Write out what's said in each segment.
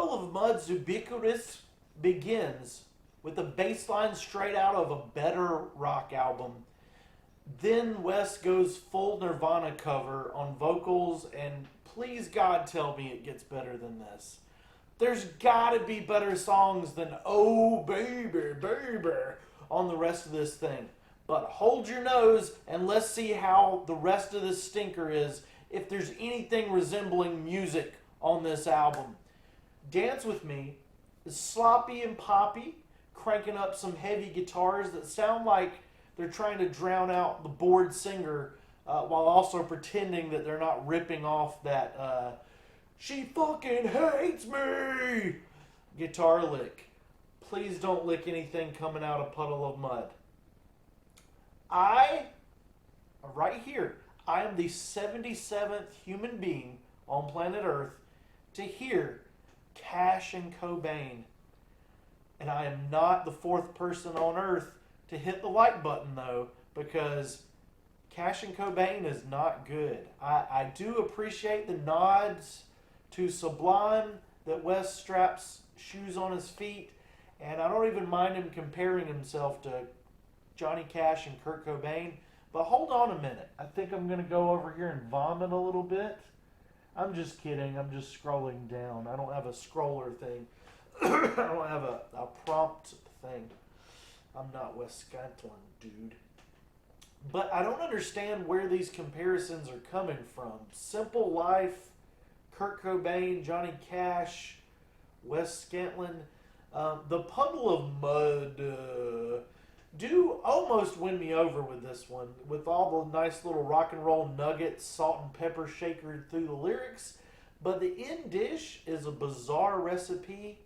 Puddle of Mudd's Ubiquitous begins with a bass line straight out of a better rock album. Then Wes goes full Nirvana cover on vocals, and please God tell me it gets better than this. There's gotta be better songs than Oh Baby, Baby on the rest of this thing. But hold your nose and let's see how the rest of this stinker is, if there's anything resembling music on this album. Dance With Me is sloppy and poppy, cranking up some heavy guitars that sound like they're trying to drown out the bored singer while also pretending that they're not ripping off that she fucking hates me guitar lick. Please don't lick anything coming out of Puddle of Mudd. Right here, I am the 77th human being on planet Earth to hear Cash and Cobain. And I am not the fourth person on Earth to hit the like button, though, because Cash and Cobain is not good. I do appreciate the nods to Sublime that Wes straps shoes on his feet, and I don't even mind him comparing himself to Johnny Cash and Kurt Cobain. But hold on a minute. I think I'm going to go over here and vomit a little bit. I'm just kidding. I'm just scrolling down. I don't have a scroller thing. I don't have a prompt thing. I'm not Wes Scantlin, dude. But I don't understand where these comparisons are coming from. Simple Life, Kurt Cobain, Johnny Cash, Wes Scantlin. The Puddle of Mudd do almost win me over with this one, with all the nice little rock and roll nuggets, salt and pepper shakered through the lyrics. But the end dish is a bizarre recipe.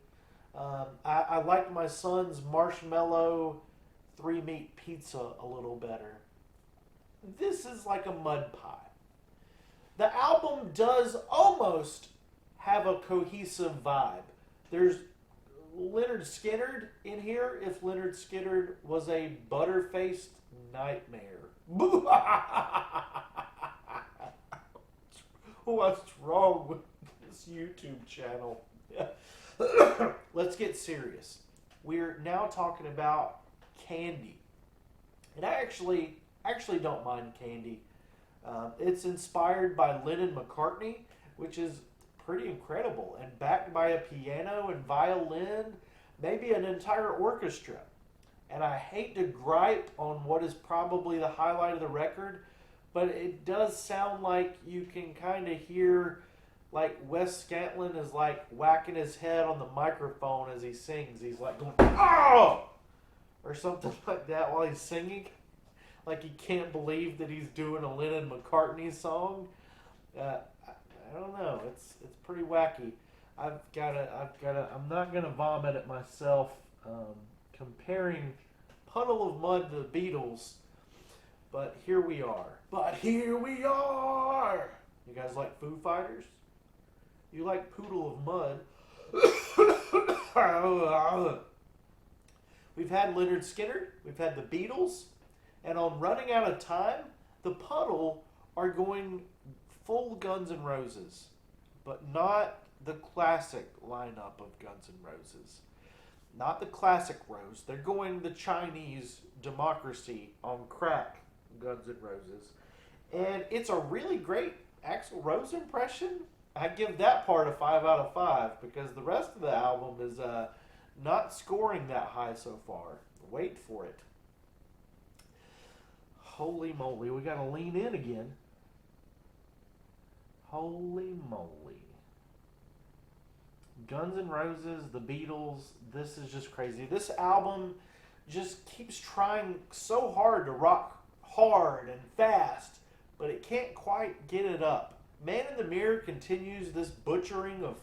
I like my son's marshmallow 3-meat pizza a little better. This is like a mud pie. The album does almost have a cohesive vibe. There's Leonard Skinner in here, if Leonard Skinner was a butter-faced nightmare. What's wrong with this YouTube channel? Let's get serious. We're now talking about Candy. And I actually don't mind Candy. It's inspired by Lennon McCartney, which is pretty incredible, and backed by a piano and violin, maybe an entire orchestra. And I hate to gripe on what is probably the highlight of the record, but it does sound like you can kind of hear like Wes Scantlin is like whacking his head on the microphone as he sings. He's like going, "Oh!" or something like that while he's singing. Like he can't believe that he's doing a Lennon McCartney song. I don't know. It's pretty wacky. I'm not gonna vomit at myself comparing Puddle of Mudd to the Beatles, but here we are. You guys like Foo Fighters? You like Puddle of Mudd? We've had Leonard Skinner. We've had the Beatles, and on Running Out of Time, the Puddle are going full Guns N' Roses, but not the classic lineup of Guns N' Roses. Not the classic Rose. They're going the Chinese democracy on crack Guns N' Roses. And it's a really great Axl Rose impression. I give that part a 5 out of 5 because the rest of the album is not scoring that high so far. Wait for it. Holy moly, we gotta lean in again. Holy moly. Guns N' Roses, the Beatles, this is just crazy. This album just keeps trying so hard to rock hard and fast, but it can't quite get it up. Man in the Mirror continues this butchering of...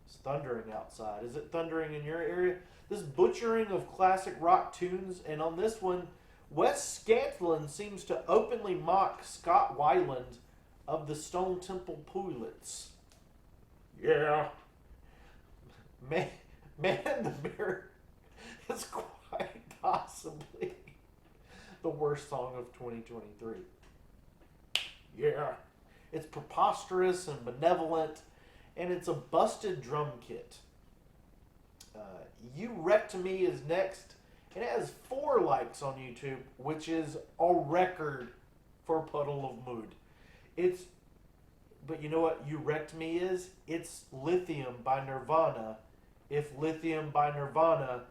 It's thundering outside. Is it thundering in your area? This butchering of classic rock tunes, and on this one, Wes Scantlin seems to openly mock Scott Weiland of the Stone Temple Pilots. Yeah. Man in the Mirror is quite possibly the worst song of 2023. Yeah. It's preposterous and benevolent, and it's a busted drum kit. You Wrecked Me is next. It has 4 likes on YouTube, which is a record for Puddle of Mudd. It's, but you know what You Wrecked Me is? It's Lithium by Nirvana. If Lithium by Nirvana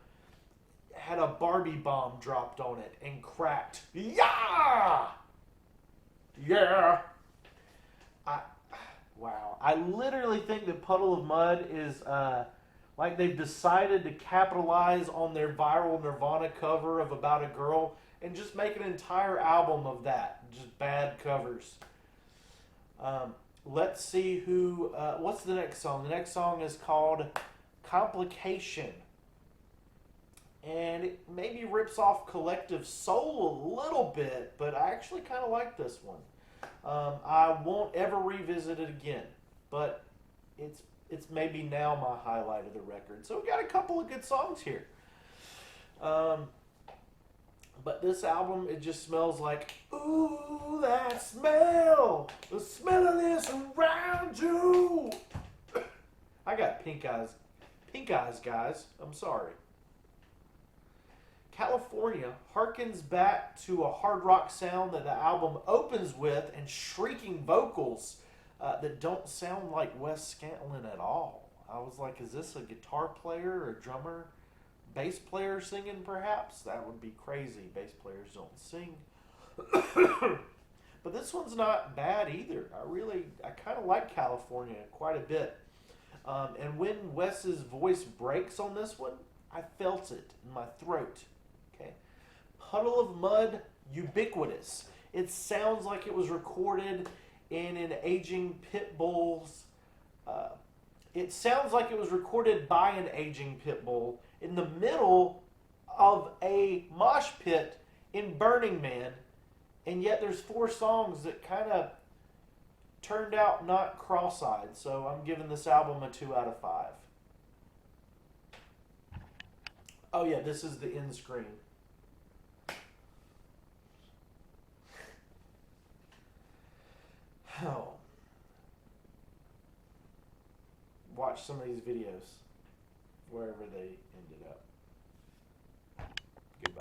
had a Barbie bomb dropped on it and cracked. Yeah! Yeah! I, wow. I literally think that Puddle of Mudd is like they've decided to capitalize on their viral Nirvana cover of About a Girl and just make an entire album of that. Just bad covers. Let's see who. What's the next song? The next song is called Complication. And it maybe rips off Collective Soul a little bit, but I actually kind of like this one. I won't ever revisit it again, but it's maybe now my highlight of the record. So we got a couple of good songs here. But this album, it just smells like, ooh, that smell, the smell of this around you. I got pink eyes, guys. I'm sorry. California harkens back to a hard rock sound that the album opens with and shrieking vocals that don't sound like Wes Scantlin at all. I was like, is this a guitar player or a drummer? Bass player singing, perhaps? That would be crazy. Bass players don't sing. But this one's not bad either. I kind of like California quite a bit. And when Wes's voice breaks on this one, I felt it in my throat. Okay. Puddle of Mudd, Ubiquitous. It sounds like it was recorded in an aging pit bull's. It sounds like it was recorded by an aging pit bull in the middle of a mosh pit in Burning Man, and yet there's 4 songs that kind of turned out not cross-eyed, so I'm giving this album a 2 out of 5. Oh yeah, this is the end screen. Oh. Watch some of these videos wherever they ended up. Goodbye.